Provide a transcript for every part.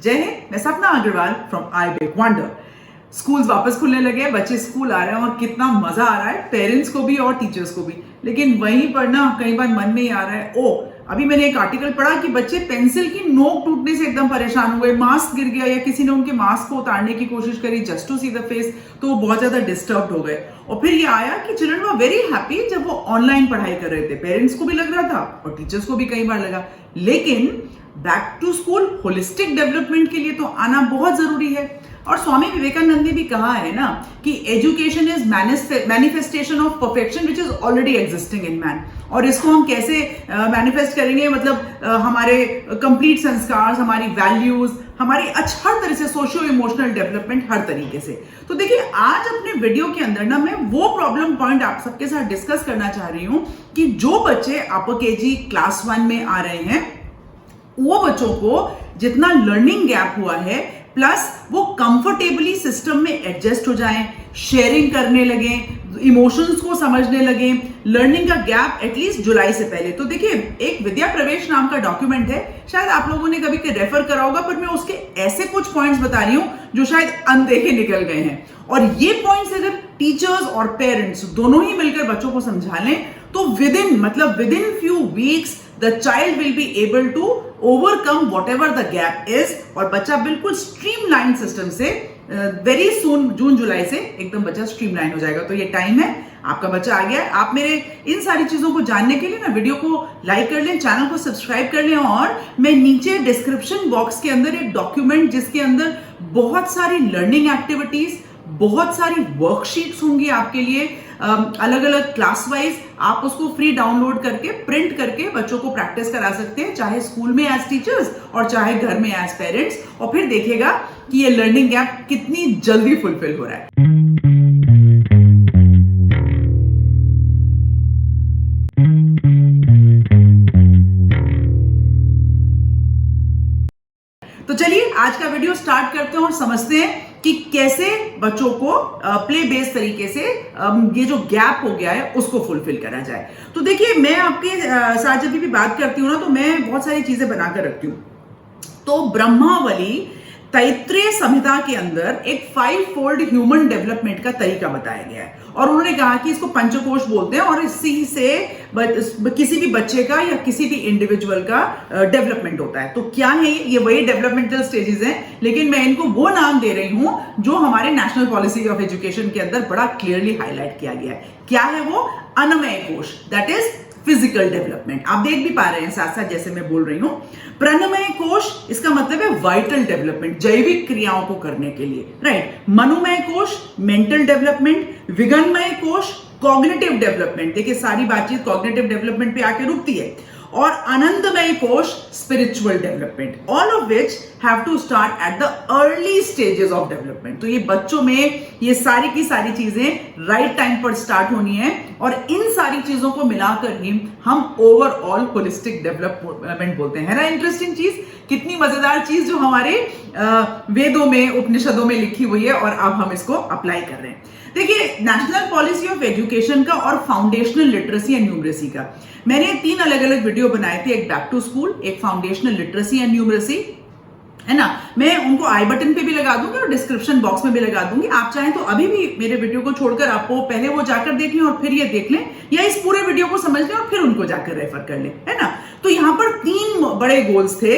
जय हिंद, मैं Sapna Agarwal from I big wonder. Schools वापस खुलने लगे, बच्चे स्कूल आ रहे हैं और कितना मजा आ रहा है पेरेंट्स को भी और टीचर्स को भी। लेकिन वहीं पर ना कई बार मन में ही आ रहा है, अभी मैंने एक आर्टिकल पढ़ा कि बच्चे पेंसिल की नोक टूटने से एकदम परेशान हो गए, मास्क गिर गया या किसी ने उनके मास्क को उतारने की कोशिश करी just to see the face, तो वो बहुत ज्यादा डिस्टर्ब हो गए। और फिर ये आया कि चिल्ड्रन वर वेरी हैप्पी जब वो ऑनलाइन पढ़ाई कर रहे थे। पेरेंट्स को भी लग रहा था और टीचर्स को भी कई बार लगा। लेकिन back to school holistic development के लिए तो आना बहुत जरूरी है। और स्वामी विवेकानंद ने भी कहा है ना कि education is manifestation of perfection which is already existing in man. और इसको हम कैसे मैनिफेस्ट करेंगे, मतलब हमारे कंप्लीट संस्कार, हमारी वैल्यूज, हमारी हर तरह से सोशियो इमोशनल डेवलपमेंट हर तरीके से। तो देखिए, आज अपने वीडियो के अंदर ना मैं वो प्रॉब्लम पॉइंट आप सबके साथ डिस्कस करना चाह रही हूं कि जो बच्चे अपर केजी क्लास 1 में आ रहे हैं, वो बच्चों को जितना लर्निंग गैप हुआ है, प्लस वो कंफर्टेबली सिस्टम में एडजस्ट हो जाएं, शेयरिंग करने लगे, इमोशंस को समझने लगे, लर्निंग का गैप एटलीस्ट जुलाई से पहले। तो देखिए, एक विद्या प्रवेश नाम का डॉक्यूमेंट है, शायद आप लोगों ने कभी रेफर करा होगा, पर मैं उसके ऐसे कुछ पॉइंट्स बता रही हूं जो शायद अनदेखे निकल गए हैं। और ये पॉइंट्स अगर टीचर्स और पेरेंट्स दोनों ही मिलकर बच्चों को समझा लें तो with in few weeks the child will be able to overcome whatever the gap is, और बच्चा बिल्कुल स्ट्रीमलाइन सिस्टम से वेरी सून जून जुलाई से एकदम बच्चा स्ट्रीमलाइन हो जाएगा। तो ये टाइम है, आपका बच्चा आ गया है। आप मेरे इन सारी चीजों को जानने के लिए ना वीडियो को लाइक कर लें, चैनल को सब्सक्राइब कर लें, और मैं नीचे डिस्क्रिप्शन बॉक्स के अंदर एक डॉक्यूमेंट जिसके अंदर बहुत सारी लर्निंग एक्टिविटीज, बहुत सारी वर्कशीट्स होंगी आपके लिए अलग अलग क्लास वाइज। आप उसको फ्री डाउनलोड करके प्रिंट करके बच्चों को प्रैक्टिस करा सकते हैं, चाहे स्कूल में एज टीचर्स और चाहे घर में एज पेरेंट्स। और फिर देखिएगा कि ये लर्निंग गैप कितनी जल्दी फुलफिल हो रहा है। तो चलिए आज का वीडियो स्टार्ट करते हैं और समझते हैं कि कैसे बच्चों को प्ले बेस्ड तरीके से ये जो गैप हो गया है उसको फुलफिल करा जाए। तो देखिए, मैं आपके साथ जब भी बात करती हूँ ना, तो मैं बहुत सारी चीजें बनाकर रखती हूँ। तो ब्रह्मावली तैत्रीय संहिता के अंदर एक 5-fold ह्यूमन डेवलपमेंट का तरीका बताया गया है, और उन्होंने कहा कि इसको पंचकोश बोलते हैं, और इसी से किसी भी बच्चे का या किसी भी इंडिविजुअल का डेवलपमेंट होता है। तो क्या है ये वही डेवलपमेंटल स्टेजेस हैं, लेकिन मैं इनको वो नाम दे रही हूं जो हमारे नेशनल पॉलिसी ऑफ एजुकेशन के अंदर बड़ा क्लियरली हाईलाइट किया गया है। क्या है वो? अन्नमय कोश, दैट इज फिजिकल डेवलपमेंट। आप देख भी पा रहे हैं साथ साथ जैसे मैं बोल रही हूं। प्राणमय कोश, इसका मतलब है वाइटल डेवलपमेंट, जैविक क्रियाओं को करने के लिए, राइट। मनोमय कोश, मेंटल डेवलपमेंट। विज्ञानमय कोश, कॉग्निटिव डेवलपमेंट। देखिए, सारी बातचीत कॉग्निटिव डेवलपमेंट पे आके रुकती है। और आनंदमय कोश, spiritual development. All of which have to start at the early stages of development. तो ये बच्चों में ये सारी की सारी चीजें राइट टाइम पर स्टार्ट होनी है, और इन सारी चीजों को मिलाकर ही हम ओवरऑल होलिस्टिक डेवलपमेंट बोलते हैं। है ना इंटरेस्टिंग चीज? कितनी मजेदार चीज जो हमारे वेदों में, उपनिषदों में लिखी हुई है, और अब हम इसको अप्लाई कर रहे हैं। देखिए, नेशनल पॉलिसी ऑफ एजुकेशन का और फाउंडेशनल लिटरेसी एंड न्यूमरेसी का मैंने 3 अलग अलग वीडियो बनाए थे, एक बैक टू स्कूल, एक फाउंडेशनल लिटरेसी एंड न्यूमरेसी, है ना। मैं उनको आई बटन पे भी लगा दूंगी और डिस्क्रिप्शन बॉक्स में भी लगा दूंगी। आप चाहें तो अभी भी मेरे वीडियो को छोड़कर आपको पहले वो जाकर देख लें और फिर ये देख लें, या इस पूरे वीडियो को समझ लें और फिर उनको जाकर रेफर कर लें, है ना। तो यहां पर 3 बड़े गोल्स थे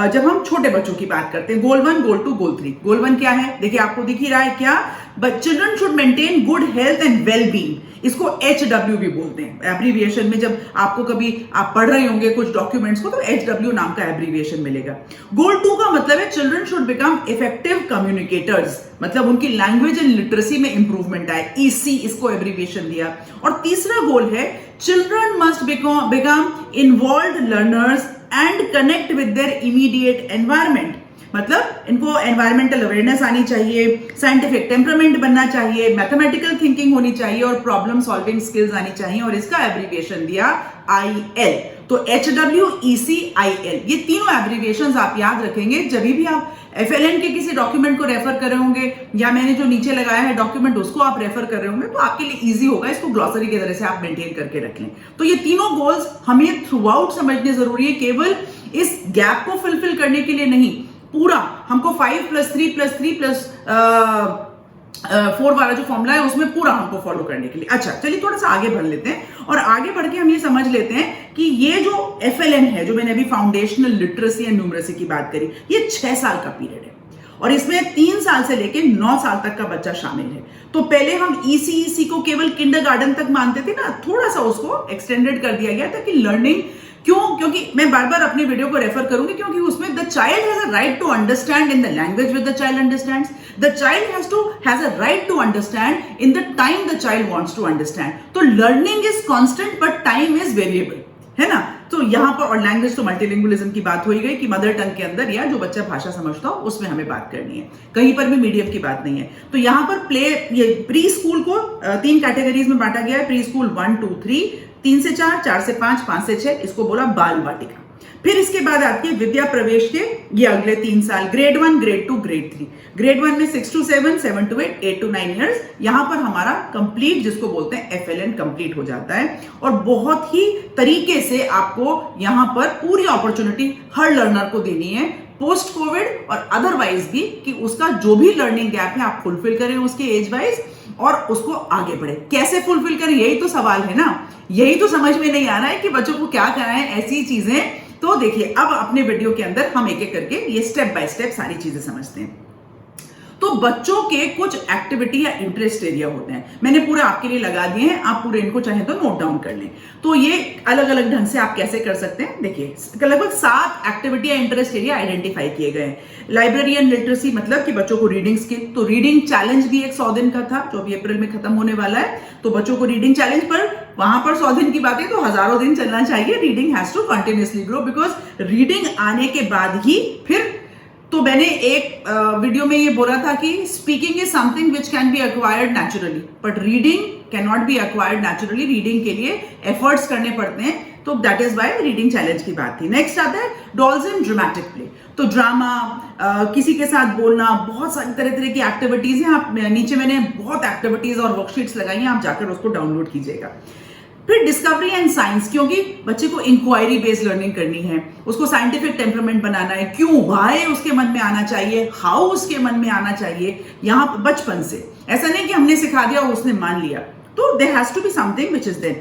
जब हम छोटे बच्चों की बात करते हैं। गोल 1, गोल 2, गोल 3। गोल 1 क्या है? देखिए, आपको दिख ही रहा है क्या? But children should maintain good health and well being. इसको HW भी बोलते हैं एब्रीविएशन में। जब आपको कभी आप पढ़ रहे होंगे कुछ डॉक्यूमेंट्स को, तो HW नाम का एब्रीविएशन मिलेगा। गोल 2 का मतलब है children should become effective communicators, मतलब उनकी लैंग्वेज एंड लिटरेसी में इंप्रूवमेंट आए, EC इसको एब्रीविएशन दिया। और तीसरा गोल है children must become involved learners and connect with their immediate environment. मतलब इनको एनवायरमेंटल अवेयरनेस आनी चाहिए, साइंटिफिक टेम्परामेंट बनना चाहिए, मैथमेटिकल थिंकिंग होनी चाहिए, और प्रॉब्लम सॉल्विंग स्किल्स आनी चाहिए, और इसका एब्रीविएशन दिया IL। तो HW, EC, IL, ये तीनों एब्रीविएशंस आप याद रखेंगे जब भी आप FLN के किसी डॉक्यूमेंट को रेफर कर रहे होंगे, या मैंने जो नीचे लगाया है डॉक्यूमेंट उसको आप रेफर कर रहे होंगे, तो आपके लिए इजी होगा। इसको ग्लॉसरी की तरह से आप मेंटेन करके रख लें। तो ये तीनों गोल्स हमें थ्रू आउट समझने जरूरी है, केवल इस गैप को फुलफिल करने के लिए नहीं, पूरा हमको 5+3+3+4 वाला जो फॉर्मूला है उसमें पूरा हमको फॉलो करने के लिए। अच्छा चलिए थोड़ा सा आगे बढ़ लेते हैं और आगे बढ़ के हम ये समझ लेते हैं कि ये जो FLN है, जो मैंने अभी फाउंडेशनल लिटरेसी एंड न्यूमरेसी की बात करी, ये 6 साल का पीरियड है और इसमें 3 साल से लेके 9 साल तक का बच्चा शामिल है। तो पहले हम ECEC को केवल किंडरगार्टन तक मानते थे ना, थोड़ा सा उसको एक्सटेंडेड कर दिया गया ताकि लर्निंग, क्योंकि मैं बार बार अपनी वीडियो को रेफर करूंगी, क्योंकि उसमें the child has a right to understand in the language with the child understands, the child has a right to understand in the time the child wants to understand. तो learning is constant but time is variable, है ना। तो यहाँ पर, और language तो multilingualism की बात हो ही गई कि मदर टंग के अंदर या जो बच्चा भाषा समझता हो उसमें हमें बात करनी है, कहीं पर भी मीडियम की बात नहीं है। तो यहाँ पर प्री स्कूल को 3 कैटेगरीज में बांटा गया है, प्री स्कूल 1 2 3, 3 से 4, 4 से 5, 5 से 6, इसको बोला बाल वाटिका। फिर इसके बाद आती है विद्या प्रवेश के ये अगले 3 साल, ग्रेड 1, ग्रेड 2, ग्रेड 3। ग्रेड 1 में 6 to 7, 7 to 8, 8 to 9 ईयर्स। यहां पर हमारा कंप्लीट, जिसको बोलते हैं FLN, कंप्लीट हो जाता है और बहुत ही तरीके से आपको यहां पर पूरी अपॉर्चुनिटी हर लर्नर को देनी है, पोस्ट कोविड और अदरवाइज भी, कि उसका जो भी लर्निंग गैप है आप फुलफिल करें उसके एज वाइज और उसको आगे बढ़े। कैसे फुलफिल करें, यही तो सवाल है ना, यही तो समझ में नहीं आ रहा है कि बच्चों को क्या कराएं, ऐसी चीजें। तो देखिए अब अपने वीडियो के अंदर हम एक एक करके ये स्टेप बाय स्टेप सारी चीजें समझते हैं। तो बच्चों के कुछ एक्टिविटी या इंटरेस्ट एरिया होते हैं, मैंने पूरे आपके लिए लगा दिए हैं, आप पूरे इनको चाहे तो नोट डाउन कर लें। तो ये अलग अलग ढंग से आप कैसे कर सकते हैं, देखिए लगभग 7 एक्टिविटी या इंटरेस्ट एरिया आइडेंटिफाई किए गए हैं। लाइब्रेरी एंड लिटरेसी, मतलब कि बच्चों को रीडिंग स्किल, तो रीडिंग चैलेंज भी एक 100 दिन का था जो अभी अप्रैल में खत्म होने वाला है। तो बच्चों को रीडिंग चैलेंज पर, वहां पर 100 दिन की बात है तो हजारों दिन चलना चाहिए। Reading has to continuously grow, because reading आने के बाद ही फिर, तो मैंने एक वीडियो में ये बोला था कि speaking is something which can be acquired naturally, but reading can not be acquired naturally, reading के लिए एफर्ट्स करने पड़ते हैं। तो that is why reading challenge की बात थी। नेक्स्ट आता है डॉल्स इन ड्रामेटिक प्ले, तो ड्रामा, किसी के साथ बोलना, बहुत सारी तरह तरह की एक्टिविटीज हैं। आप नीचे मैंने बहुत एक्टिविटीज और वर्कशीट्स लगाई हैं, आप जाकर उसको डाउनलोड कीजिएगा। फिर डिस्कवरी एंड साइंस, क्योंकि बच्चे को इंक्वायरी बेस्ड लर्निंग करनी है, उसको साइंटिफिक टेम्परामेंट बनाना है, क्यों, व्हाई उसके मन में आना चाहिए, हाउ उसके मन में आना चाहिए, यहाँ बचपन से। ऐसा नहीं कि हमने सिखा दिया और उसने मान लिया, तो there has to be something which is then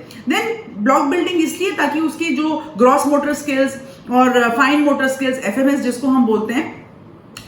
block building, इसलिए ताकि उसकी जो ग्रॉस मोटर स्किल्स और फाइन मोटर स्किल्स, FMS जिसको हम बोलते हैं,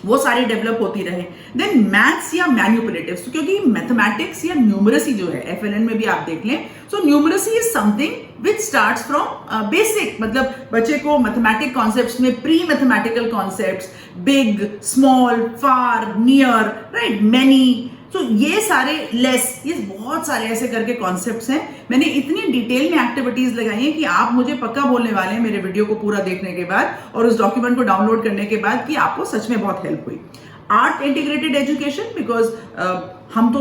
वो सारी डेवलप होती रहे। देन मैथ्स या मैन्युपुलेटिव्स, क्योंकि मैथमेटिक्स या न्यूमरेसी जो है FLN में भी आप देख लें, so numeracy is something which starts from basic, मतलब बच्चे को मैथमेटिक कॉन्सेप्ट्स में pre mathematical concepts, big, small, far, near, right, many, तो ये सारे, लेस, ये बहुत सारे ऐसे करके कॉन्सेप्ट्स हैं। मैंने इतनी डिटेल में एक्टिविटीज लगाई हैं कि आप मुझे पक्का बोलने वाले हैं मेरे वीडियो को पूरा देखने के बाद और उस डॉक्यूमेंट को डाउनलोड करने के बाद कि आपको सच में बहुत हेल्प हुई। आर्ट इंटीग्रेटेड एजुकेशन, बिकॉज हम तो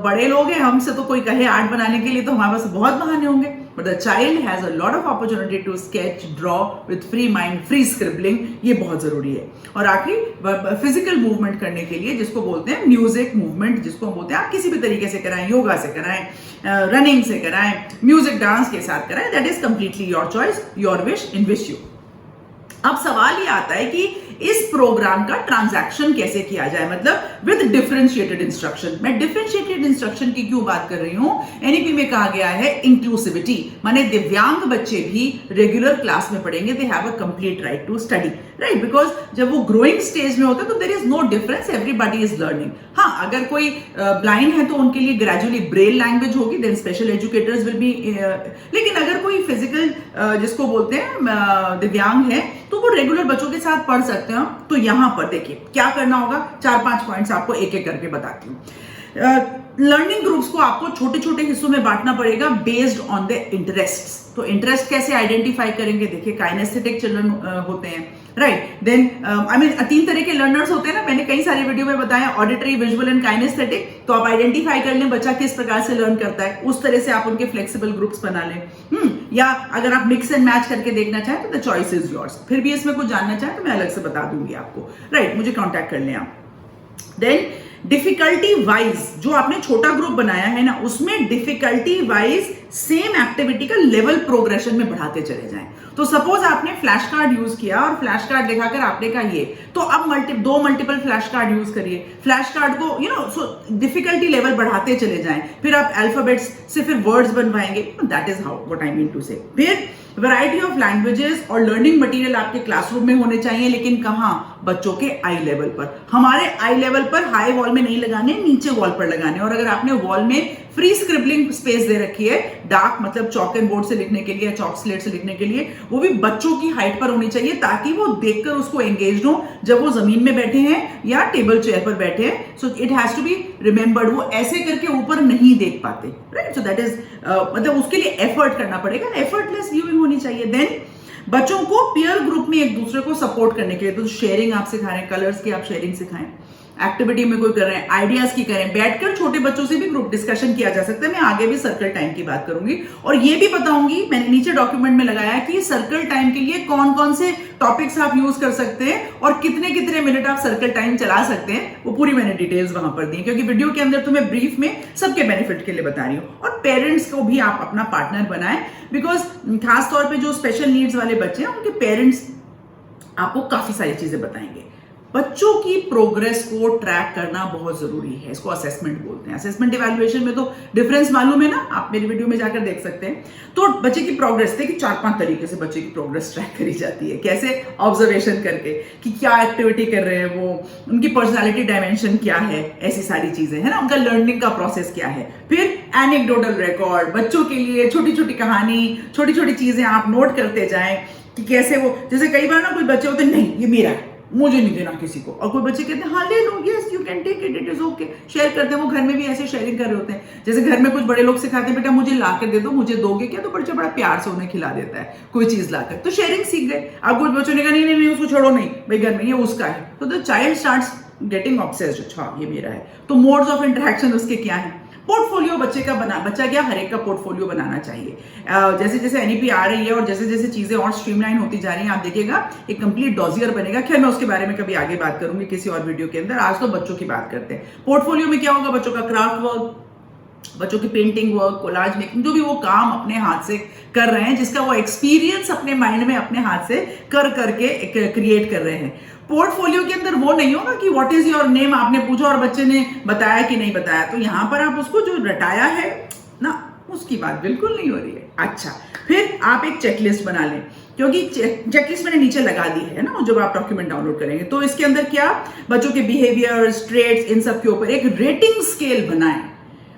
बड़े लोग हैं, हमसे तो कोई कहे आर्ट बनाने के लिए तो हमारे पास बहुत बहाने होंगे, but the child has a lot of opportunity to sketch, draw with free mind, free scribbling, ये बहुत जरूरी है। और आखिरी फिजिकल मूवमेंट करने के लिए, जिसको बोलते हैं म्यूजिक मूवमेंट, जिसको हम बोलते हैं, आप किसी भी तरीके से कराएं, योगा से कराएं, रनिंग से कराएं, म्यूजिक डांस के साथ कराएं, that is completely your choice, your wish, in wish you. अब सवाल ये आता है कि इस प्रोग्राम का ट्रांजैक्शन कैसे किया जाए, मतलब विद डिफरेंशिएटेड इंस्ट्रक्शन। मैं डिफरेंशिएटेड इंस्ट्रक्शन की क्यों बात कर रही हूं, एनईपी में कहा गया है इंक्लूसिविटी, माने दिव्यांग बच्चे भी रेगुलर क्लास में पढ़ेंगे, they have a complete right to study, right, because जब वो ग्रोइंग स्टेज में होते हैं तो there is no difference, everybody is learning. हाँ, अगर कोई ब्लाइंड है तो उनके लिए ग्रेजुअली ब्रेल लैंग्वेज होगी, then special educators will be, लेकिन अगर कोई फिजिकल जिसको बोलते हैं दिव्यांग है तो वो रेगुलर बच्चों के साथ पढ़ सकते हैं। तो यहां पर देखिए क्या करना होगा, 4-5 पॉइंट्स आपको एक एक करके बताती हूँ। लर्निंग ग्रुप्स को आपको छोटे छोटे हिस्सों में बांटना पड़ेगा बेस्ड ऑन द इंटरेस्ट्स। तो इंटरेस्ट कैसे आइडेंटिफाई करेंगे, देखिए काइनेस्थेटिक चिल्ड्रन होते हैं, राइट, देन आई मीन 3 तरह के लर्नर्स होते हैं ना, मैंने कई सारे वीडियो में बताया, ऑडिटरी, विजुअल एंड काइनेस्थेटिक। तो आप आइडेंटिफाई कर लें बच्चा किस प्रकार से लर्न करता है, उस तरह से आप उनके फ्लेक्सिबल ग्रुप्स बना लें। या अगर आप मिक्स एंड मैच करके देखना चाहें तो द चॉइस इज योर्स। फिर भी इसमें कुछ जानना चाहें तो मैं अलग से बता दूंगी आपको, राइट, मुझे कॉन्टैक्ट कर लें आप। देन डिफिकल्टी वाइज जो आपने छोटा ग्रुप बनाया है ना, उसमें डिफिकल्टी वाइज सेम एक्टिविटी का लेवल प्रोग्रेशन में बढ़ाते चले जाएं। तो सपोज आपने फ्लैश कार्ड यूज किया और फ्लैश कार्ड दिखाकर आपने कहा ये, तो अब दो मल्टीपल फ्लैश कार्ड यूज करिए। फ्लैश कार्ड को सो डिफिकल्टी लेवल बढ़ाते चले जाएं। फिर आप अल्फाबेट्स से फिर वर्ड्स बनवाएंगे। That is how what I mean to say. फिर वैरायटी ऑफ लैंग्वेजेस और लर्निंग मटेरियल आपके क्लासरूम में होने चाहिए, लेकिन कहाँ? बच्चों के आई लेवल पर। हमारे आई लेवल पर हाई वॉल में नहीं लगाने, नीचे वॉल पर लगाने। और अगर आपने वॉल में फ्री स्क्रिबलिंग स्पेस दे रखी है, डार्क मतलब चॉक एंड बोर्ड से लिखने के लिए, चॉक स्लेट से लिखने के लिए, वो भी बच्चों की हाइट पर होनी चाहिए, ताकि वो देखकर उसको एंगेज हो जब वो जमीन में बैठे हैं या टेबल चेयर पर बैठे हैं। So it has to be remembered. वो ऐसे करके ऊपर नहीं देख पाते, राइट? सो दैट इज मतलब उसके लिए एफर्ट करना पड़ेगा, एफर्टलेस व्यूइंग होनी चाहिए। देन बच्चों को पीयर ग्रुप में एक दूसरे को सपोर्ट करने के लिए तो शेयरिंग आप सिखा रहे हैं, कलर्स की आप शेयरिंग सिखाएं, एक्टिविटी में कोई कर रहे हैं, आइडियाज की करें। बैठकर छोटे बच्चों से भी ग्रुप डिस्कशन किया जा सकता है। मैं आगे भी सर्कल टाइम की बात करूंगी और ये भी बताऊंगी, मैंने नीचे डॉक्यूमेंट में लगाया कि सर्कल टाइम के लिए कौन कौन से टॉपिक्स आप यूज कर सकते हैं और कितने कितने मिनट आप सर्कल टाइम चला सकते हैं। वो पूरी मैंने डिटेल्स वहां पर दी, क्योंकि वीडियो के अंदर तो मैं ब्रीफ में सबके बेनिफिट के लिए बता रही हूँ। और पेरेंट्स को भी आप अपना पार्टनर बनाएं, बिकॉज खास तौर पर जो स्पेशल नीड्स वाले बच्चे हैं उनके पेरेंट्स आपको काफी सारी चीजें बताएंगे। बच्चों की प्रोग्रेस को ट्रैक करना बहुत जरूरी है। इसको असेसमेंट बोलते हैं। असेसमेंट इवैल्यूएशन में तो डिफरेंस मालूम है ना, आप मेरी वीडियो में जाकर देख सकते हैं। तो बच्चे की प्रोग्रेस देखिए 4-5 तरीके से बच्चे की प्रोग्रेस ट्रैक करी जाती है। कैसे? ऑब्जर्वेशन करके कि क्या एक्टिविटी कर रहे हैं वो, उनकी पर्सनालिटी डायमेंशन क्या है, ऐसी सारी चीजें है ना, उनका लर्निंग का प्रोसेस क्या है। फिर एनेक्डोटल रिकॉर्ड, बच्चों के लिए छोटी छोटी कहानी, छोटी छोटी चीजें आप नोट करते जाएं कि कैसे वो, जैसे कई बार ना कोई बच्चे होते हैं, नहीं ये मेरा है, मुझे नहीं देना किसी को, और कोई बच्चे कहते हैं हाँ ले लो, yes you can take it, it is okay, share करते हैं। वो घर में भी ऐसे शेयरिंग कर रहे होते हैं। जैसे घर में कुछ बड़े लोग सिखाते हैं, बेटा मुझे ला कर दे दो, मुझे दोगे क्या? तो बच्चा बड़ा प्यार से उन्हें खिला देता है कोई चीज लाकर, तो शेयरिंग सीख गए। अब कुछ बच्चों ने कहा नहीं नहीं नहीं उसको छोड़ो, नहीं भाई घर में ये उसका है, तो the child starts getting obsessed, अच्छा ये मेरा है। तो मोड्स ऑफ इंटरेक्शन उसके क्या है? पोर्टफोलियो बच्चे का बच्चा क्या हर एक का पोर्टफोलियो बनाना चाहिए। जैसे जैसे एनईपी आ रही है और जैसे जैसे चीजें और स्ट्रीमलाइन होती जा रही हैं, आप देखिएगा एक कंप्लीट डॉजियर बनेगा। खैर मैं उसके बारे में कभी आगे बात करूंगी किसी और वीडियो के अंदर। आज तो बच्चों की बात करते हैं। पोर्टफोलियो में क्या होगा? बच्चों का क्राफ्ट वर्क, बच्चों की पेंटिंग वर्क, कोलाज मेकिंग, जो भी वो काम अपने हाथ से कर रहे हैं, जिसका वो एक्सपीरियंस अपने माइंड में अपने हाथ से कर करके क्रिएट कर रहे हैं। पोर्टफोलियो के अंदर वो नहीं होगा कि व्हाट इज योर नेम, आपने पूछा और बच्चे ने बताया कि नहीं बताया, तो यहां पर आप उसको जो रटाया है ना, उसकी बात बिल्कुल नहीं हो रही है। अच्छा, फिर आप एक चेकलिस्ट बना लें, क्योंकि चेकलिस्ट मैंने नीचे लगा दी है ना जब आप डॉक्यूमेंट डाउनलोड करेंगे। तो इसके अंदर क्या, बच्चों के बिहेवियर, ट्रेट्स, इन सब के ऊपर एक रेटिंग स्केल बनाएं।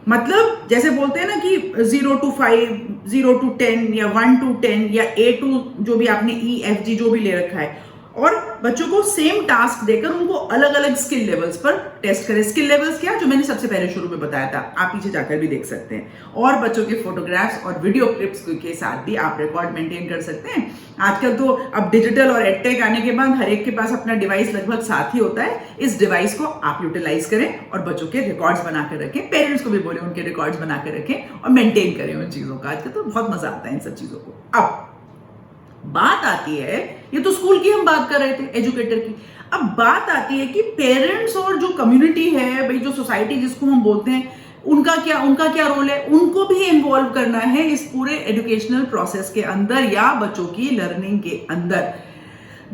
मतलब जैसे बोलते हैं ना कि 0 to 5, 0 to 10 या 1 to 10 या A to जो भी आपने EFG जो भी ले रखा है, और बच्चों को सेम टास्क देकर उनको अलग अलग स्किल लेवल्स पर टेस्ट करें। स्किल लेवल्स क्या, जो मैंने सबसे पहले शुरू में बताया था, आप पीछे जाकर भी देख सकते हैं। और बच्चों के फोटोग्राफ्स और वीडियो क्लिप्स के साथ भी आप रिकॉर्ड मेंटेन कर सकते हैं। आजकल तो अब डिजिटल और एडटेक आने के बाद हर एक के पास अपना डिवाइस लगभग साथ ही होता है। इस डिवाइस को आप यूटिलाइज करें और बच्चों के रिकॉर्ड्स बनाकर रखें। पेरेंट्स को भी बोले उनके रिकॉर्ड्स बनाकर रखें और मेंटेन करें उन चीजों का। आजकल तो बहुत मजा आता है इन सब चीजों को। अब बात आती है, ये तो स्कूल की हम बात कर रहे थे, एजुकेटर की। अब बात आती है कि पेरेंट्स और जो कम्युनिटी है भाई, जो सोसाइटी जिसको हम बोलते हैं, उनका क्या रोल है? उनको भी इन्वॉल्व करना है इस पूरे एजुकेशनल प्रोसेस के अंदर या बच्चों की लर्निंग के अंदर।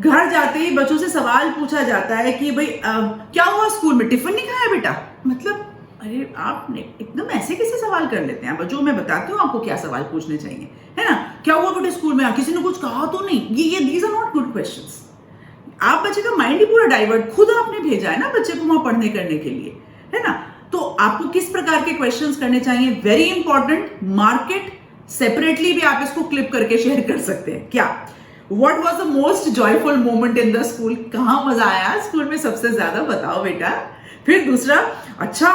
घर जाते ही बच्चों से सवाल पूछा जाता है कि भाई क्या हुआ स्कूल में, टिफिन नहीं खाया बेटा? मतलब अरे आपने एकदम ऐसे कैसे सवाल कर लेते हैं बच्चों? मैं बताती हूँ आपको क्या सवाल पूछने चाहिए, है ना। क्या हुआ बेटे स्कूल में, किसी ने कुछ कहा तो नहीं? ये these are not good questions. आप बच्चे का माइंड ही पूरा डाइवर्ट, खुद आपने भेजा है ना बच्चे को वहां पढ़ने करने के लिए, है ना। तो आपको किस प्रकार के क्वेश्चंस करने चाहिए, वेरी इंपॉर्टेंट। मार्केट सेपरेटली भी आप इसको क्लिप करके शेयर कर सकते हैं। क्या, what was the most joyful moment in the school? कहां मजा आया स्कूल में सबसे ज्यादा, बताओ बेटा। फिर दूसरा, अच्छा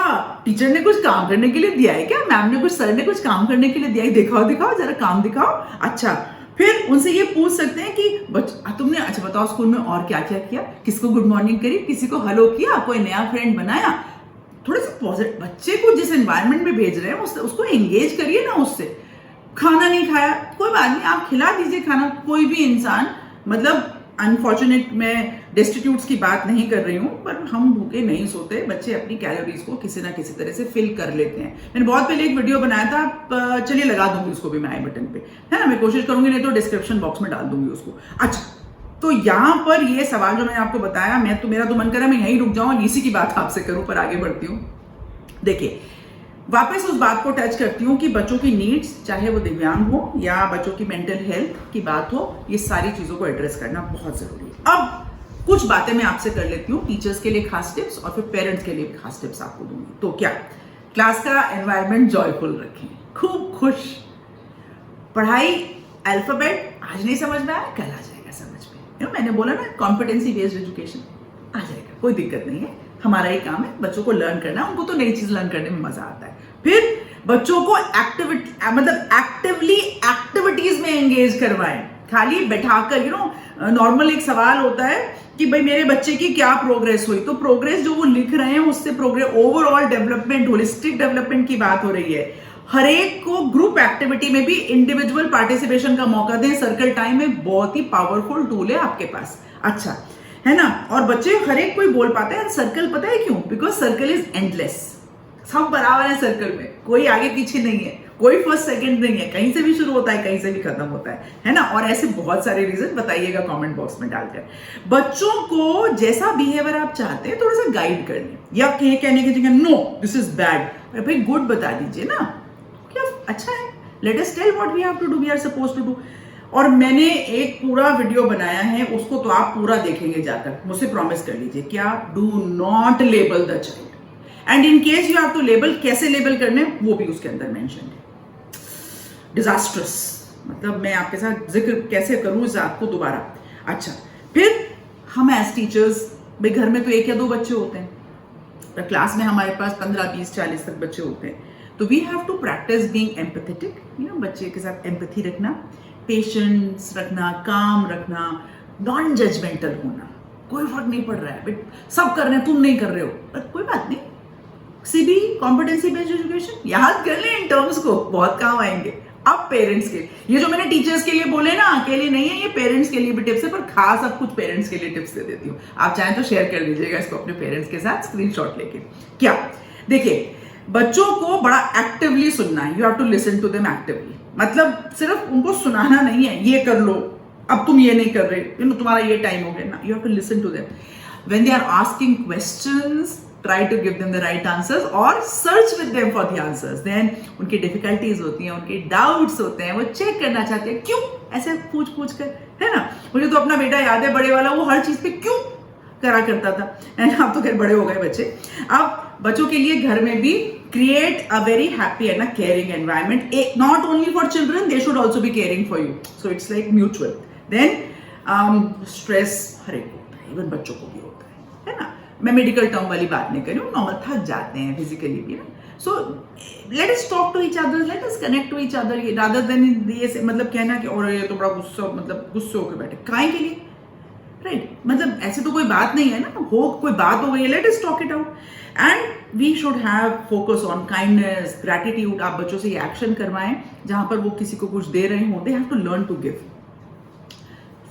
टीचर ने कुछ काम करने के लिए दिया है क्या, मैम ने कुछ, सर ने कुछ काम करने के लिए दिया है, दिखाओ जरा काम दिखाओ। अच्छा, फिर उनसे ये पूछ सकते हैं कि तुमने अच्छा बताओ स्कूल में और क्या क्या किया, किसको गुड मॉर्निंग करी, किसी को हेलो किया, कोई नया फ्रेंड बनाया। थोड़ा सा पॉजिटिव, बच्चे को जिस एनवायरमेंट में भेज रहे हैं उसको एंगेज करिए ना उससे। खाना नहीं खाया, कोई बात नहीं, आप खिला दीजिए खाना। कोई भी इंसान, मतलब अनफॉर्चुनेट मैं डेस्टिट्यूट्स की बात नहीं कर रही हूँ, पर हम भूखे नहीं सोते, बच्चे अपनी कैलोरीज को किसी ना किसी तरह से फिल कर लेते हैं। मैंने बहुत पहले एक वीडियो बनाया था, आप चलिए लगा दूंगी उसको भी मैं आई बटन पे, है ना, मैं कोशिश करूंगी, नहीं तो डिस्क्रिप्शन बॉक्स में डाल दूंगी उसको। अच्छा, तो यहाँ पर ये सवाल जो मैंने आपको बताया, मेरा तो मन करा मैं यहीं रुक जाऊं और इसी की बात आपसे करूं, पर आगे बढ़ती हूँ। देखिए, वापस उस बात को टच करती हूँ कि बच्चों की नीड्स, चाहे वो दिव्यांग हो या बच्चों की मेंटल हेल्थ की बात हो, ये सारी चीजों को एड्रेस करना बहुत जरूरी है। अब कुछ बातें मैं आपसे कर लेती हूँ, टीचर्स के लिए खास टिप्स और फिर पेरेंट्स के लिए खास टिप्स आपको दूंगी। तो क्या, क्लास का एनवायरनमेंट जॉयफुल रखें, खूब खुश, पढ़ाई अल्फाबेट आज नहीं समझ में आया, कल आ जाएगा समझ में। मैंने बोला ना, कॉम्पिटेंसी बेस्ड एजुकेशन आ जाएगा, कोई दिक्कत नहीं है। हमारा ही काम है बच्चों को लर्न करना, उनको तो नई चीज लर्न करने में मजा आता है। फिर बच्चों को एक्टिवली एक्टिविटीज में एंगेज करवाएं, खाली बैठाकर नॉर्मल एक सवाल होता है कि भाई मेरे बच्चे की क्या प्रोग्रेस हुई, तो प्रोग्रेस जो वो लिख रहे हैं उससे progress, overall development, holistic development की बात हो रही है। हर एक को ग्रुप एक्टिविटी में भी इंडिविजुअल पार्टिसिपेशन का मौका दें। सर्कल टाइम एक बहुत ही पावरफुल टूल है आपके पास, अच्छा है ना। और बच्चे हर एक कोई बोल पाता है सर्कल, पता है क्यों? बिकॉज सर्कल इज एंडलेस, सब बराबर है सर्कल में, कोई आगे पीछे नहीं है, कोई फर्स्ट सेकंड नहीं है, कहीं से भी शुरू होता है कहीं से भी खत्म होता है ना। और ऐसे बहुत सारे रीजन बताइएगा कमेंट बॉक्स में डालकर। बच्चों को जैसा बिहेवियर आप चाहते हैं थोड़ा सा गाइड करने, या कहने की जगह नो दिस इज बैड, अरे भाई गुड बता दीजिए ना, क्या अच्छा है, let us tell what we have to do, we are supposed to do. और मैंने एक पूरा वीडियो बनाया है, उसको तो आप पूरा देखेंगे जाकर, मुझसे प्रॉमिस कर लीजिए। क्या? Do not label the child, and in case you have to label, कैसे लेबल करने वो भी उसके अंदर मेंशन है। डिजास्ट्रस, मतलब मैं आपके साथ जिक्र कैसे करूं इस आपको दोबारा। अच्छा, फिर हम एज टीचर्स, भाई घर में तो एक या दो बच्चे होते हैं, पर क्लास में हमारे पास 15, 20, 40 तक बच्चे होते हैं, तो we have to practise being empathetic, बच्चे के साथ एम्पैथी रखना, पेशेंस रखना, काम रखना, नॉन जजमेंटल होना। कोई फर्क नहीं पड़ रहा है, बट सब कर रहे हैं, तुम नहीं कर रहे हो, पर कोई बात नहीं, सीबी कॉम्पिटेंसी बेस्ड एजुकेशन याद कर ले, इन टर्म्स को बहुत काम आएंगे। अब पेरेंट्स के, ये जो मैंने टीचर्स के लिए बोले ना, अकेले नहीं है, ये पेरेंट्स के लिए भी टिप्स है, पर खास अब कुछ पेरेंट्स के लिए टिप्स दे देती हूँ। आप चाहें तो शेयर कर दीजिएगा इसको अपने पेरेंट्स के साथ स्क्रीनशॉट लेके। क्या? देखिए, बच्चों को बड़ा एक्टिवली सुनना है, you have to listen to them actively, मतलब सिर्फ उनको सुनाना नहीं है, ये कर लो, अब तुम ये नहीं कर रहे, तुम्हारा ये टाइम हो गया ना, you have to listen to them when they are asking questions, try to give them the right answers और search with them for the answers। then उनकी difficulties होती हैं, उनके doubts होते हैं, वो चेक करना चाहते हैं, क्यों ऐसे पूछ कर, है ना। मुझे तो अपना बेटा याद है, बड़े वाला, वो हर चीज पे क्यों करा करता था, अब तो खैर बड़े हो गए बच्चे। अब बच्चों के लिए घर में भी create a very happy and a caring environment, not only for children, they should also be caring for you, so it's like mutual। then stress हर एक को होता है, इवन बच्चों को भी होता है ना। मैं मेडिकल टर्म वाली बात नहीं कर रही हूँ, नॉर्मल थक जाते हैं फिजिकली भी ना। So let us talk to each other, let us connect to each other, rather than ये मतलब कहना कि और ये तो बड़ा गुस्सा, मतलब गुस्से होकर बैठे काहे के लिए, राइट? मतलब ऐसे तो कोई बात नहीं है ना, हो कोई बात हो गई है, let us talk it out and we should have focus on kindness, gratitude. आप बच्चों से ये एक्शन करवाएं जहां पर वो किसी को कुछ दे रहे हों, they have to learn to give.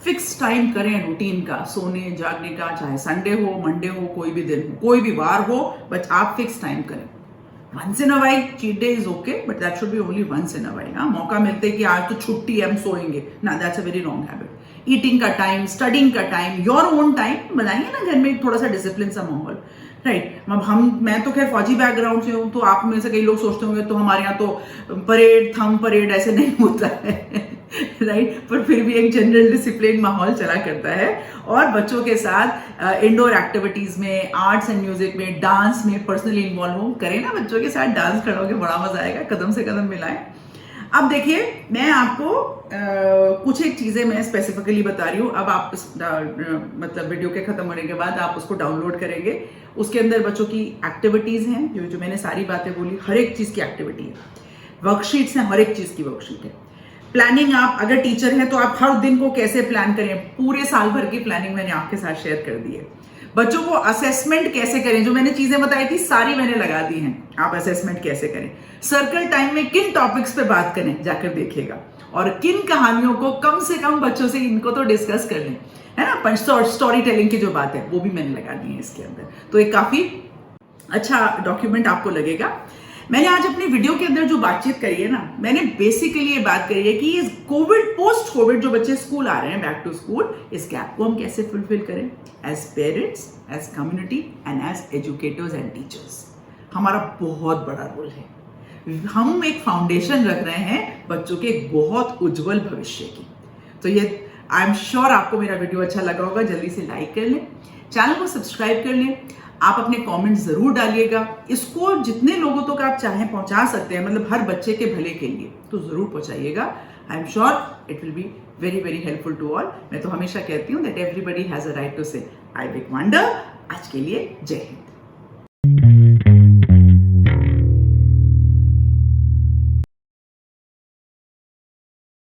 Fix time करें रूटीन का, सोने जागने का, चाहे संडे हो, मंडे हो, कोई भी दिन हो, कोई भी वार हो, बट आप फिक्स टाइम करें। Once in a while cheat day is okay, but that should be only once in a while. मौका मिलते कि आज तो छुट्टी है, हम सोएंगे ना, that's a very wrong habit. Eating का टाइम, स्टडिंग का टाइम, योर ओन टाइम बनाइए ना घर में, थोड़ा सा डिसिप्लिन सा माहौल, राइट। मैं तो खैर फौजी बैकग्राउंड से हूँ, तो आप में से कई लोग सोचते होंगे तो हमारे यहाँ तो परेड, थंब परेड ऐसे नहीं होता है राइट, पर फिर भी एक जनरल डिसिप्लिन माहौल चला करता है। और बच्चों के साथ इंडोर एक्टिविटीज में, आर्ट्स एंड म्यूजिक में, डांस में पर्सनली इन्वॉल्व हो, करें ना बच्चों के साथ डांस, खड़े होकर बड़ा मजा आएगा, कदम से कदम मिलाएं। अब देखिए, मैं आपको कुछ एक चीजें मैं स्पेसिफिकली बता रही हूँ। अब आप मतलब वीडियो के खत्म होने के बाद आप उसको डाउनलोड करेंगे, उसके अंदर बच्चों की एक्टिविटीज हैं, जो मैंने सारी बातें बोली, हर एक चीज की एक्टिविटी है, वर्कशीट्स हैं, हर एक चीज की वर्कशीट है। प्लानिंग, आप अगर टीचर हैं तो आप हर दिन को कैसे प्लान करें, पूरे साल भर की प्लानिंग मैंने आपके साथ शेयर कर दी है। बच्चों को असेसमेंट कैसे करें, जो मैंने चीजें बताई थी सारी मैंने लगा दी हैं, आप असेसमेंट कैसे करें। सर्कल टाइम में किन टॉपिक्स पे बात करें, जाकर देखिएगा, और किन कहानियों को कम से कम बच्चों से इनको तो डिस्कस कर लें, है ना, स्टोरी टेलिंग की जो बात है वो भी मैंने लगा दी है इसके अंदर। तो एक काफी अच्छा डॉक्यूमेंट आपको लगेगा। मैंने आज अपनी वीडियो के अंदर जो बातचीत करी है ना, मैंने बेसिकली ये बात करी है कि इस कोविड, पोस्ट कोविड जो बच्चे स्कूल आ रहे हैं, बैक टू स्कूल, इस गैप को हम कैसे फुलफिल करें as parents, as community and as educators and teachers. हमारा बहुत बड़ा रोल है। हम एक फाउंडेशन रख रहे हैं बच्चों के एक बहुत उज्जवल भविष्य की। तो ये आई एम श्योर आपको मेरा वीडियो अच्छा लगा होगा। जल्दी से लाइक कर लें, चैनल को सब्सक्राइब कर लें, आप अपने कमेंट्स जरूर डालिएगा। इसको जितने लोगों तक आप चाहें पहुंचा सकते हैं, मतलब हर बच्चे के भले के लिए, तो जरूर पहुंचाइएगा। I am sure it will be very very helpful to all. मैं तो हमेशा कहती हूँ that everybody has a right to say I big wonder. आज के लिए जय हिंद।